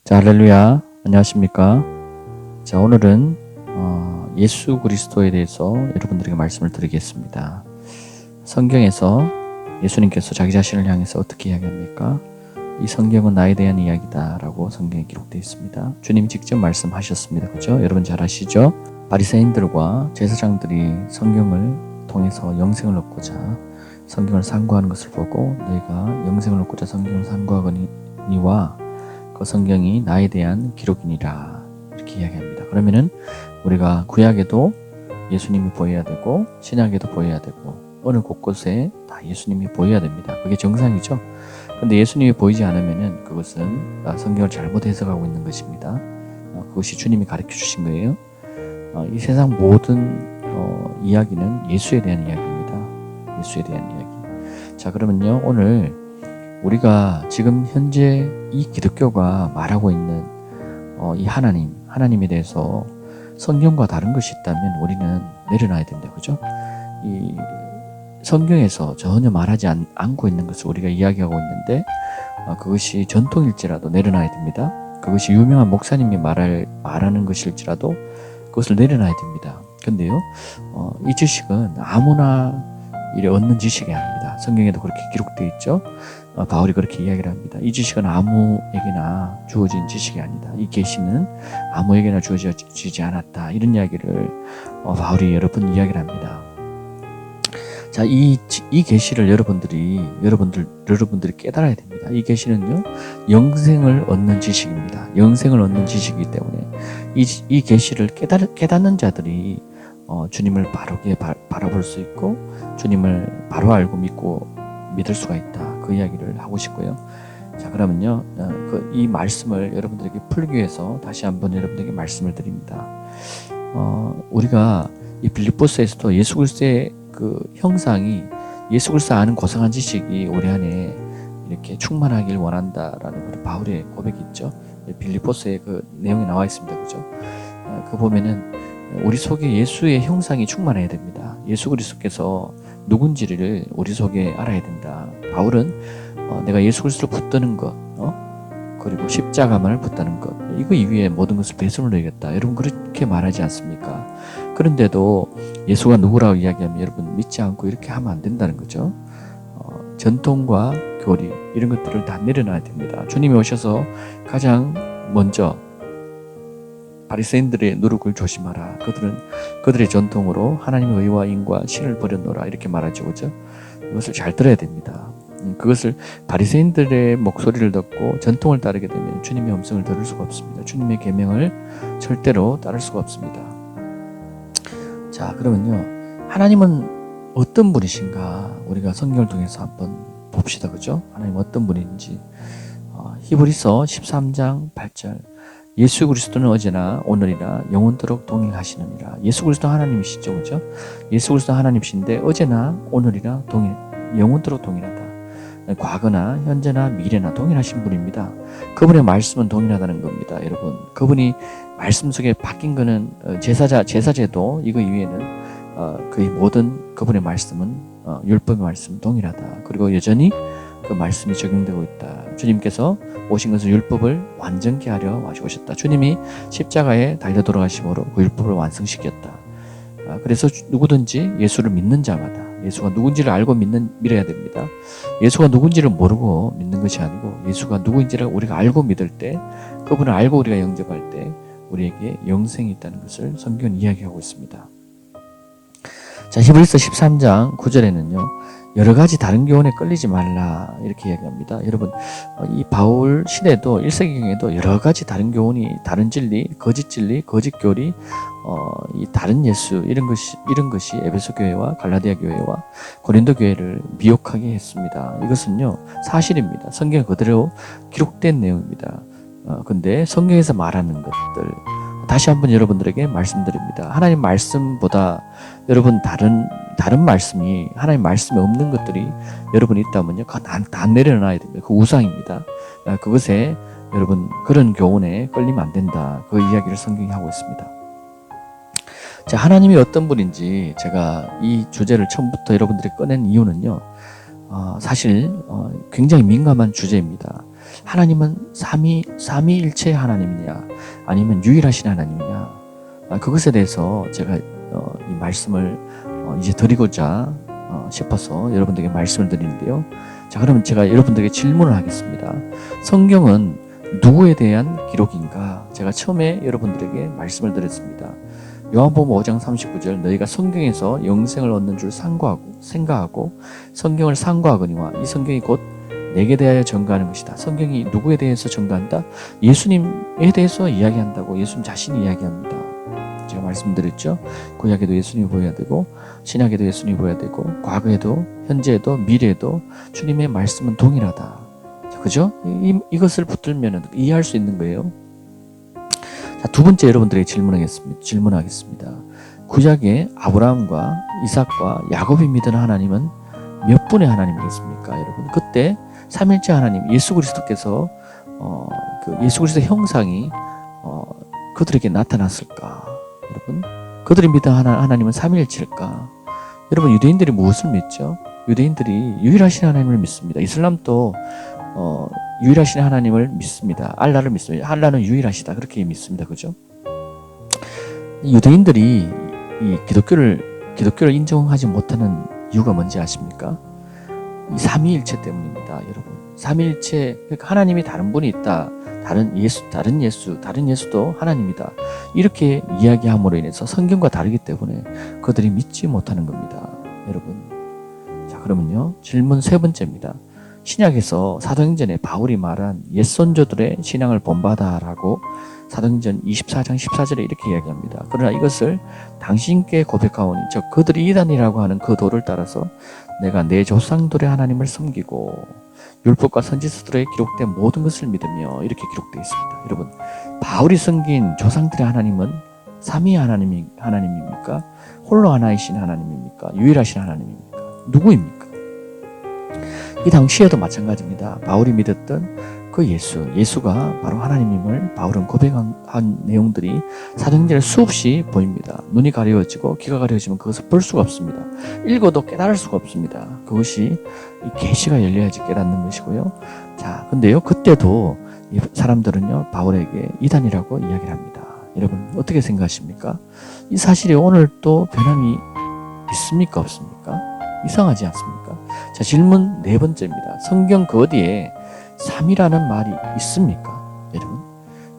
자, 할렐루야. 안녕하십니까? 자, 오늘은 예수 그리스도에 대해서 여러분들에게 말씀을 드리겠습니다. 성경에서 예수님께서 자기 자신을 향해서 어떻게 이야기합니까? 이 성경은 나에 대한 이야기다 라고 성경에 기록되어 있습니다. 주님 직접 말씀하셨습니다. 그죠? 여러분 잘 아시죠? 바리새인들과 제사장들이 성경을 통해서 영생을 얻고자 성경을 상고하는 것을 보고 너희가 영생을 얻고자 성경을 상고하거니와 그 성경이 나에 대한 기록이니라 이렇게 이야기합니다. 그러면은 우리가 구약에도 예수님이 보여야 되고 신약에도 보여야 되고 어느 곳곳에 다 예수님이 보여야 됩니다. 그게 정상이죠. 근데 예수님이 보이지 않으면은 그것은 성경을 잘못 해석하고 있는 것입니다. 그것이 주님이 가르쳐 주신 거예요. 이 세상 모든 이야기는 예수에 대한 이야기입니다. 예수에 대한 이야기. 자, 그러면요 오늘 우리가 지금 현재 이 기독교가 말하고 있는 이 하나님에 대해서 성경과 다른 것이 있다면 우리는 내려놔야 됩니다. 그죠? 이 성경에서 전혀 말하지 않고 있는 것을 우리가 이야기하고 있는데 그것이 전통일지라도 내려놔야 됩니다. 그것이 유명한 목사님이 말하는 것일지라도 그것을 내려놔야 됩니다. 근데요, 이 지식은 아무나 이래 얻는 지식이 아닙니다. 성경에도 그렇게 기록되어 있죠. 바울이 그렇게 이야기를 합니다. 이 지식은 아무에게나 주어진 지식이 아니다. 이 계시는 아무에게나 주어지지 않았다. 이런 이야기를 바울이 여러 번 이야기를 합니다. 자, 이 계시를 여러분들이 깨달아야 됩니다. 이 계시는요, 영생을 얻는 지식입니다. 영생을 얻는 지식이기 때문에 이 계시를 깨닫는 자들이 주님을 바르게 바라볼 수 있고 주님을 바로 알고 믿을 수가 있다. 그 이야기를 하고 싶고요. 자, 그러면요, 이 말씀을 여러분들에게 풀기 위해서 다시 한번 여러분들에게 말씀을 드립니다. 우리가 이 빌립보서에서도 예수 그리스도의 그 형상이 예수 그리스도 아는 고상한 지식이 우리 안에 이렇게 충만하길 원한다라는 그 바울의 고백이 있죠. 빌립보서에 그 내용이 나와 있습니다. 그죠? 그 보면은 우리 속에 예수의 형상이 충만해야 됩니다. 예수 그리스도께서 누군지를 우리 속에 알아야 된다. 바울은 내가 예수 그리스도를 붙드는 것, 그리고 십자가만을 붙드는 것, 이거 이외에 모든 것을 배설을 내겠다. 여러분 그렇게 말하지 않습니까? 그런데도 예수가 누구라고 이야기하면 여러분 믿지 않고 이렇게 하면 안 된다는 거죠. 전통과 교리 이런 것들을 다 내려놔야 됩니다. 주님이 오셔서 가장 먼저 바리새인들의 누룩을 조심하라. 그들의 전통으로 하나님의 의와 인과 신을 버려놓으라. 이렇게 말하죠. 그죠? 이것을 잘 들어야 됩니다. 그것을 바리새인들의 목소리를 듣고 전통을 따르게 되면 주님의 음성을 들을 수가 없습니다. 주님의 계명을 절대로 따를 수가 없습니다. 자, 그러면요, 하나님은 어떤 분이신가 우리가 성경을 통해서 한번 봅시다. 그죠? 하나님 어떤 분인지. 히브리서 13장 8절 예수 그리스도는 어제나 오늘이나 영원토록 동행하시느니라. 예수 그리스도 하나님이시죠. 그죠? 예수 그리스도 하나님이신데 어제나 오늘이나 영원토록 동일하다. 과거나 현재나 미래나 동일하신 분입니다. 그분의 말씀은 동일하다는 겁니다. 여러분, 그분이 말씀 속에 바뀐 거는 제사제도 이거 이외에는 거의 모든 그분의 말씀은 율법의 말씀은 동일하다. 그리고 여전히 그 말씀이 적용되고 있다. 주님께서 오신 것은 율법을 완전케 하려 오셨다. 주님이 십자가에 달려 돌아가심으로 그 율법을 완성시켰다. 그래서 누구든지 예수를 믿는 자마다 예수가 누군지를 알고 믿어야 됩니다. 예수가 누군지를 모르고 믿는 것이 아니고 예수가 누구인지를 우리가 알고 믿을 때, 그분을 알고 우리가 영접할 때 우리에게 영생이 있다는 것을 성경은 이야기하고 있습니다. 자, 히브리서 13장 9절에는요 여러 가지 다른 교훈에 끌리지 말라 이렇게 이야기합니다. 여러분, 이 바울 시대도 1세기경에도 여러 가지 다른 교훈이, 다른 진리, 거짓 교리, 이 다른 예수 이런 것이 에베소 교회와 갈라디아 교회와 고린도 교회를 미혹하게 했습니다. 이것은요 사실입니다. 성경 그대로 기록된 내용입니다. 근데 성경에서 말하는 것들 다시 한번 여러분들에게 말씀드립니다. 하나님 말씀보다 여러분 다른 말씀이, 하나님 말씀에 없는 것들이 여러분이 있다면요, 그거 다 내려놔야 됩니다. 그 우상입니다. 그것에 여러분 그런 교훈에 끌리면 안 된다. 그 이야기를 성경이 하고 있습니다. 자, 하나님이 어떤 분인지 제가 이 주제를 처음부터 여러분들이 꺼낸 이유는요, 사실 굉장히 민감한 주제입니다. 하나님은 삼위일체 하나님이냐 아니면 유일하신 하나님이냐, 그것에 대해서 제가 이 말씀을 이제 드리고자 싶어서 여러분들에게 말씀을 드리는데요. 자, 그러면 제가 여러분들에게 질문을 하겠습니다. 성경은 누구에 대한 기록인가? 제가 처음에 여러분들에게 말씀을 드렸습니다. 요한복음 5장 39절, 너희가 성경에서 영생을 얻는 줄 생각하고 성경을 상고하거니와 이 성경이 곧 내게 대하여 전가하는 것이다. 성경이 누구에 대해서 전가한다? 예수님에 대해서 이야기한다고 예수님 자신이 이야기합니다. 제가 말씀드렸죠. 구약에도 예수님이 보여야 되고 신약에도 예수님이 보여야 되고 과거에도 현재에도 미래에도 주님의 말씀은 동일하다. 그죠? 이것을 붙들면 이해할 수 있는 거예요. 자, 두 번째 여러분들에게 질문하겠습니다. 구약의 아브라함과 이삭과 야곱이 믿은 하나님은 몇 분의 하나님이겠습니까? 여러분, 그때 삼일째 하나님 예수 그리스도께서 예수 그리스도의 형상이 그들에게 나타났을까? 여러분, 그들이 믿은 하나님은 삼일체일까? 여러분, 유대인들이 무엇을 믿죠? 유대인들이 유일하신 하나님을 믿습니다. 이슬람도 유일하신 하나님을 믿습니다. 알라를 믿습니다. 알라는 유일하시다, 그렇게 믿습니다. 그죠? 유대인들이 이 기독교를 인정하지 못하는 이유가 뭔지 아십니까? 이 삼위일체 때문입니다, 여러분. 삼위일체, 그러니까 하나님이 다른 분이 있다. 다른 예수도 하나님이다. 이렇게 이야기함으로 인해서 성경과 다르기 때문에 그들이 믿지 못하는 겁니다, 여러분. 자, 그러면요, 질문 세 번째입니다. 신약에서 사도행전에 바울이 말한 옛선조들의 신앙을 본받아라고 사도행전 24장 14절에 이렇게 이야기합니다. 그러나 이것을 당신께 고백하오니, 즉 그들이 이단이라고 하는 그 도를 따라서 내가 내 조상들의 하나님을 섬기고 율법과 선지서들에 기록된 모든 것을 믿으며, 이렇게 기록되어 있습니다. 여러분, 바울이 섬긴 조상들의 하나님은 삼위 하나님입니까? 홀로 하나이신 하나님입니까? 유일하신 하나님입니까? 누구입니까? 이 당시에도 마찬가지입니다. 바울이 믿었던 그 예수가 바로 하나님임을 바울은 고백한 내용들이 사도행전에 수없이 보입니다. 눈이 가려지고 귀가 가려지면 그것을 볼 수가 없습니다. 읽어도 깨달을 수가 없습니다. 그것이 이 계시가 열려야지 깨닫는 것이고요. 자, 근데요, 그때도 이 사람들은요, 바울에게 이단이라고 이야기를 합니다. 여러분, 어떻게 생각하십니까? 이 사실이 오늘 또 변함이 있습니까? 없습니까? 이상하지 않습니까? 자, 질문 네 번째입니다. 성경 그 어디에 3이라는 말이 있습니까?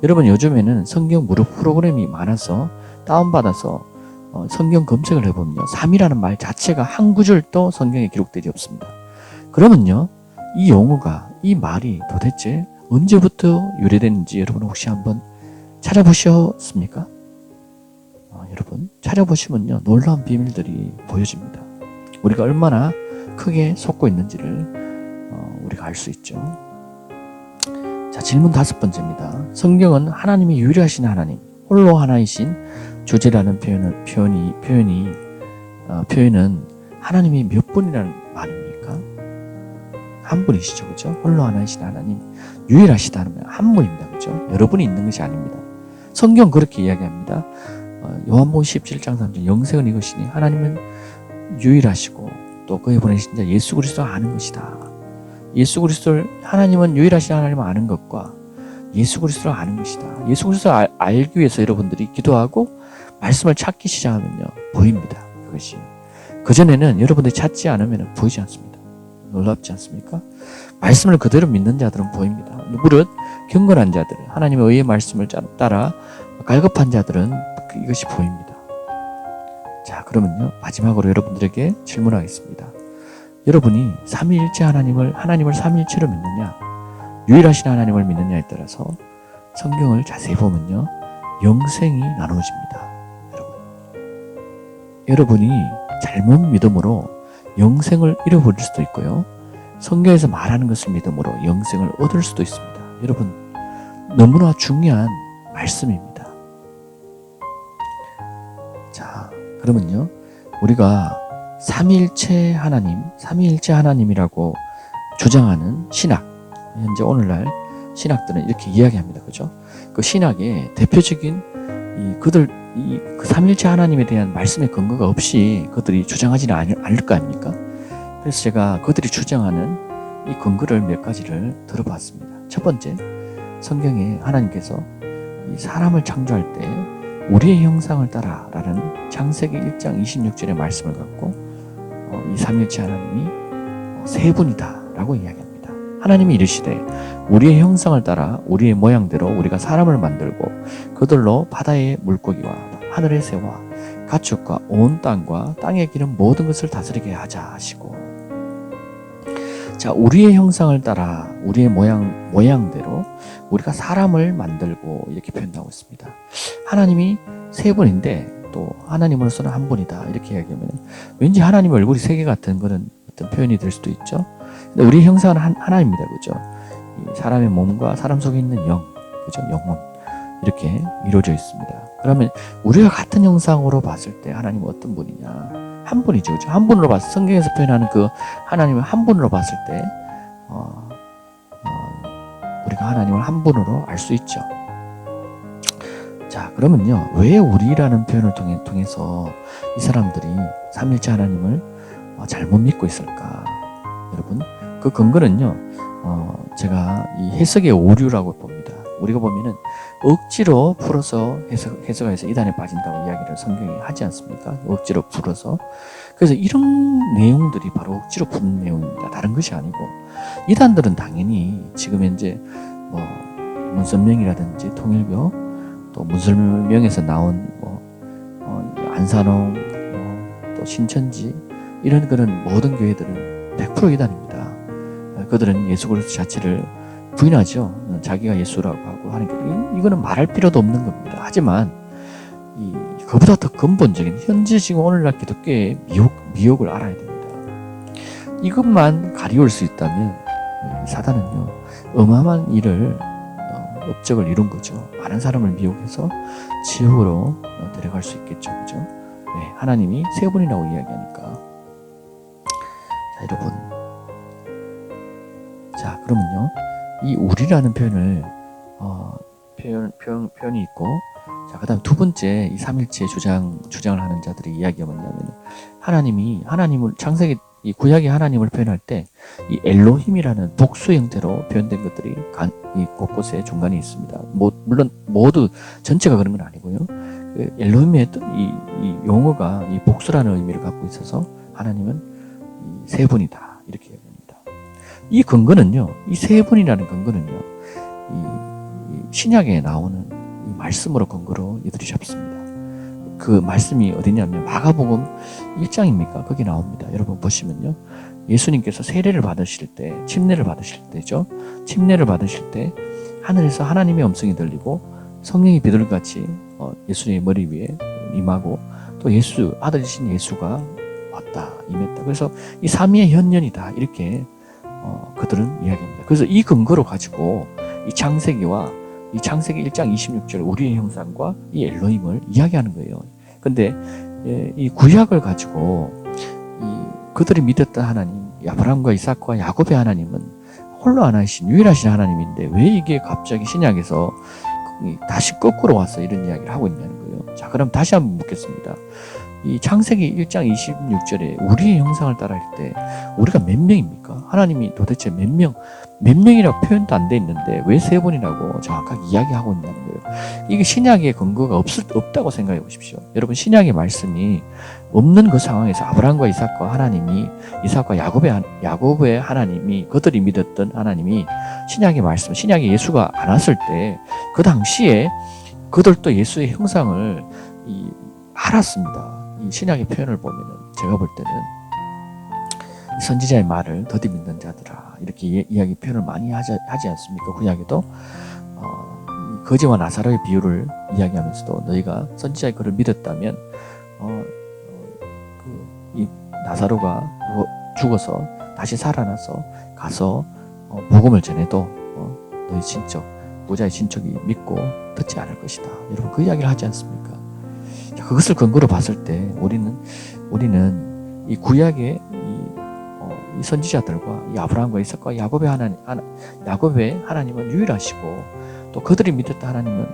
여러분, 요즘에는 성경 무료 프로그램이 많아서 다운받아서 성경 검색을 해보면요, 3이라는 말 자체가 한 구절도 성경에 기록되지 없습니다. 그러면요, 이 용어가, 이 말이 도대체 언제부터 유래됐는지 여러분 혹시 한번 찾아보셨습니까? 여러분, 찾아보시면요, 놀라운 비밀들이 보여집니다. 우리가 얼마나 크게 속고 있는지를 우리가 알 수 있죠. 자, 질문 다섯 번째입니다. 성경은 하나님이 유일하신 하나님, 홀로 하나이신 주제라는 표현은 하나님이 몇 분이라는 말입니까? 한 분이시죠, 그죠? 홀로 하나이신 하나님, 유일하시다는 한 분입니다, 그죠? 여러분이 있는 것이 아닙니다. 성경 그렇게 이야기합니다. 요한복음 17장 3절, 영생은 이것이니 하나님은 유일하시고 또 그에 보내신 자 예수 그리스도를 아는 것이다. 하나님은 유일하신 하나님을 아는 것과 예수 그리스도를 아는 것이다. 예수 그리스도를 알기 위해서 여러분들이 기도하고 말씀을 찾기 시작하면요, 보입니다. 그것이. 그전에는 여러분들이 찾지 않으면 보이지 않습니다. 놀랍지 않습니까? 말씀을 그대로 믿는 자들은 보입니다. 무릇 경건한 자들, 하나님의 의의 말씀을 따라 갈급한 자들은 이것이 보입니다. 자, 그러면요, 마지막으로 여러분들에게 질문하겠습니다. 여러분이 삼위일체 하나님을 삼위일체로 믿느냐, 유일하신 하나님을 믿느냐에 따라서 성경을 자세히 보면요, 영생이 나누어집니다. 여러분이 잘못 믿음으로 영생을 잃어버릴 수도 있고요, 성경에서 말하는 것을 믿음으로 영생을 얻을 수도 있습니다. 여러분, 너무나 중요한 말씀입니다. 자, 그러면요, 우리가 삼위일체 하나님이라고 주장하는 신학, 현재 오늘날 신학들은 이렇게 이야기합니다. 그죠? 그 신학의 대표적인 그 삼위일체 하나님에 대한 말씀의 근거가 없이 그들이 주장하지는 않을 거 아닙니까? 그래서 제가 그들이 주장하는 이 근거를 몇 가지를 들어봤습니다. 첫 번째, 성경에 하나님께서 이 사람을 창조할 때 우리의 형상을 따라라는 창세기 1장 26절의 말씀을 갖고 이 삼위일체 하나님이 세 분이다 라고 이야기합니다. 하나님이 이르시되 우리의 형상을 따라 우리의 모양대로 우리가 사람을 만들고 그들로 바다의 물고기와 하늘의 새와 가축과 온 땅과 땅에 기는 모든 것을 다스리게 하자 하시고, 자, 우리의 형상을 따라 우리의 모양대로 우리가 사람을 만들고 이렇게 표현하고 있습니다. 하나님이 세 분인데 또 하나님으로서는 한 분이다 이렇게 이야기하면 왠지 하나님 얼굴이 세 개 같은 그런 어떤 표현이 될 수도 있죠. 근데 우리의 형상은 하나입니다, 그죠? 이 사람의 몸과 사람 속에 있는 영, 그죠? 영혼 이렇게 이루어져 있습니다. 그러면 우리가 같은 형상으로 봤을 때 하나님은 어떤 분이냐? 한 분이죠, 그죠? 한 분으로 봤을 때 성경에서 표현하는 그 하나님을 한 분으로 봤을 때 우리가 하나님을 한 분으로 알 수 있죠. 자, 그러면요, 왜 우리라는 표현을 통해서 이 사람들이 삼위일체 하나님을 잘못 믿고 있을까? 여러분, 그 근거는요, 제가 이 해석의 오류라고 봅니다. 우리가 보면은 억지로 풀어서 해석해서 이단에 빠진다고 이야기를 성경이 하지 않습니까? 억지로 풀어서. 그래서 이런 내용들이 바로 억지로 푸는 내용입니다. 다른 것이 아니고, 이단들은 당연히 지금 현재 문선명이라든지 통일교, 또 문설명에서 나온 안산홍, 또 신천지 이런 그런 모든 교회들은 100% 이단입니다. 그들은 예수 그리스도 자체를 부인하죠. 자기가 예수라고 하고 하니까 이거는 말할 필요도 없는 겁니다. 하지만 그보다 더 근본적인 현재 지금 오늘날 기독교의 미혹을 알아야 됩니다. 이것만 가리울 수 있다면 사단은요 어마어마한 일을 업적을 이룬 거죠. 많은 사람을 미혹해서 지옥으로 데려갈 수 있겠죠, 그죠? 네, 하나님이 세 분이라고 이야기하니까. 자, 여러분, 자, 그러면요, 이 우리라는 표현을 표현이 있고, 자, 그다음 두 번째 이 삼일체 주장을 하는 자들의 이야기가 뭐냐면 하나님을 창세기 이 구약의 하나님을 표현할 때 이 엘로힘이라는 복수 형태로 표현된 것들이 이 곳곳에 중간에 있습니다. 물론 모두 전체가 그런 건 아니고요. 그 엘로힘의 이 용어가 이 복수라는 의미를 갖고 있어서 하나님은 이 세 분이다 이렇게 얘기합니다. 이 근거는요, 이 세 분이라는 근거는요, 이 신약에 나오는 이 말씀으로 근거로 이들이 잡습니다. 그 말씀이 어디냐면 마가복음 1장입니까? 거기 나옵니다. 여러분 보시면요, 예수님께서 세례를 받으실 때, 침례를 받으실 때죠. 침례를 받으실 때 하늘에서 하나님의 음성이 들리고 성령이 비둘기같이 예수님의 머리 위에 임하고 또 아들이신 예수가 왔다, 임했다. 그래서 이 삼위의 현년이다 이렇게 그들은 이야기합니다. 그래서 이 근거로 가지고 이 창세기 1장 26절 우리의 형상과 이 엘로힘을 이야기하는 거예요. 근데 이 구약을 가지고 그들이 믿었던 하나님, 아브라함과 이삭과 야곱의 하나님은 홀로 하나이신 유일하신 하나님인데 왜 이게 갑자기 신약에서 다시 거꾸로 와서 이런 이야기를 하고 있냐는 거예요. 자, 그럼 다시 한번 묻겠습니다. 이 창세기 1장 26절에 우리의 형상을 따라 할 때 우리가 몇 명입니까? 하나님이 도대체 몇 명이라고 표현도 안 돼 있는데 왜 세 분이라고 정확하게 이야기하고 있냐는 거예요. 이게 신약의 근거가 없다고 생각해 보십시오. 여러분, 신약의 말씀이 없는 그 상황에서 아브라함과 이삭과 야곱의 하나님이 그들이 믿었던 하나님이 신약의 말씀, 신약의 예수가 안 왔을 때 그 당시에 그들도 예수의 형상을 알았습니다. 이 신약의 표현을 보면은 제가 볼 때는 선지자의 말을 더디 믿는 자들아 이렇게 이야기 표현을 많이 하지 않습니까? 구약에도 거지와 나사로의 비유를 이야기하면서도 너희가 선지자의 글을 믿었다면 이 나사로가 죽어서 다시 살아나서 가서 복음을 전해도 너희 부자의 친척이 믿고 듣지 않을 것이다. 여러분, 그 이야기를 하지 않습니까? 그것을 근거로 봤을 때 우리는 이 구약의 이 선지자들과 이 아브라함과 이삭과 야곱의 하나님은 유일하시고 또 그들이 믿었던 하나님은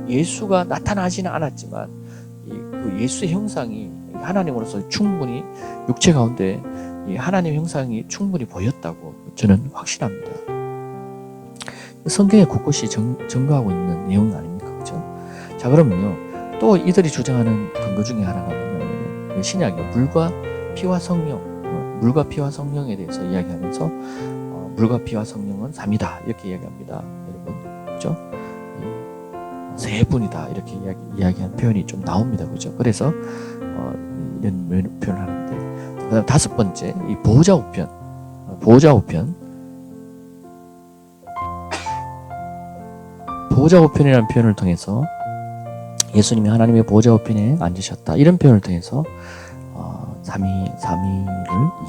예수가 나타나지는 않았지만 그 예수의 형상이 하나님으로서 충분히 육체 가운데 이 하나님 형상이 충분히 보였다고 저는 확신합니다. 성경에 곳곳이 증거하고 있는 내용 아닙니까? 그죠? 자, 그러면요. 또 이들이 주장하는 근거 중에 하나가 뭐냐면 신약이 물과 피와 성령, 물과 피와 성령에 대해서 이야기하면서 물과 피와 성령은 삼이다 이렇게 이야기합니다. 여러분, 그죠? 세 분이다 이렇게 이야기한 표현이 좀 나옵니다. 그죠? 그래서 이런 표현을 하는데, 그다음 다섯 번째 이 보호자 우편, 보호자 우편이라는 표현을 통해서 예수님이 하나님의 보호자 우편에 앉으셨다 이런 표현을 통해서 삼위를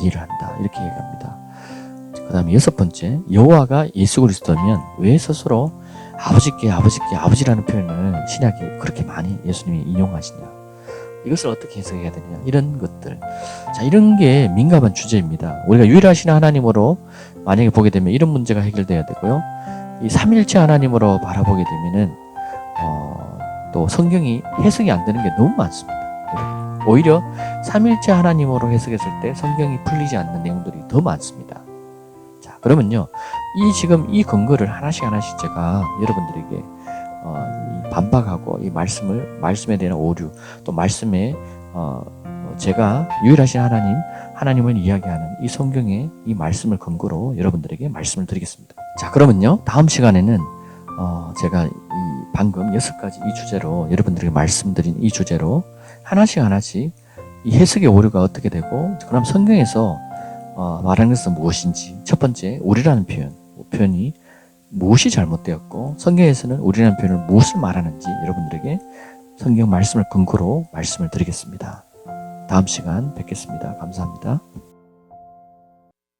이해를 한다 이렇게 얘기합니다. 그 다음에 여섯 번째, 여호와가 예수 그리스도면 왜 스스로 아버지라는 표현을 신약에 그렇게 많이 예수님이 인용하시냐, 이것을 어떻게 해석해야 되느냐, 이런 것들. 자, 이런 게 민감한 주제입니다. 우리가 유일하신 하나님으로 만약에 보게 되면 이런 문제가 해결돼야 되고요. 이 삼일체 하나님으로 바라보게 되면은 또 성경이 해석이 안 되는 게 너무 많습니다. 오히려 삼일체 하나님으로 해석했을 때 성경이 풀리지 않는 내용들이 더 많습니다. 자, 그러면요, 지금 이 근거를 하나씩 제가 여러분들에게 이 반박하고 이 말씀에 대한 오류, 또 말씀에 제가 유일하신 하나님을 이야기하는 이 성경의 이 말씀을 근거로 여러분들에게 말씀을 드리겠습니다. 자, 그러면요, 다음 시간에는 제가 방금 6가지 이 주제로 여러분들에게 말씀드린 이 주제로 하나씩 이 해석의 오류가 어떻게 되고, 그럼 성경에서 말하는 것은 무엇인지, 첫 번째 우리라는 표현이 무엇이 잘못되었고 성경에서는 우리라는 표현을 무엇을 말하는지 여러분들에게 성경 말씀을 근거로 말씀을 드리겠습니다. 다음 시간 뵙겠습니다. 감사합니다.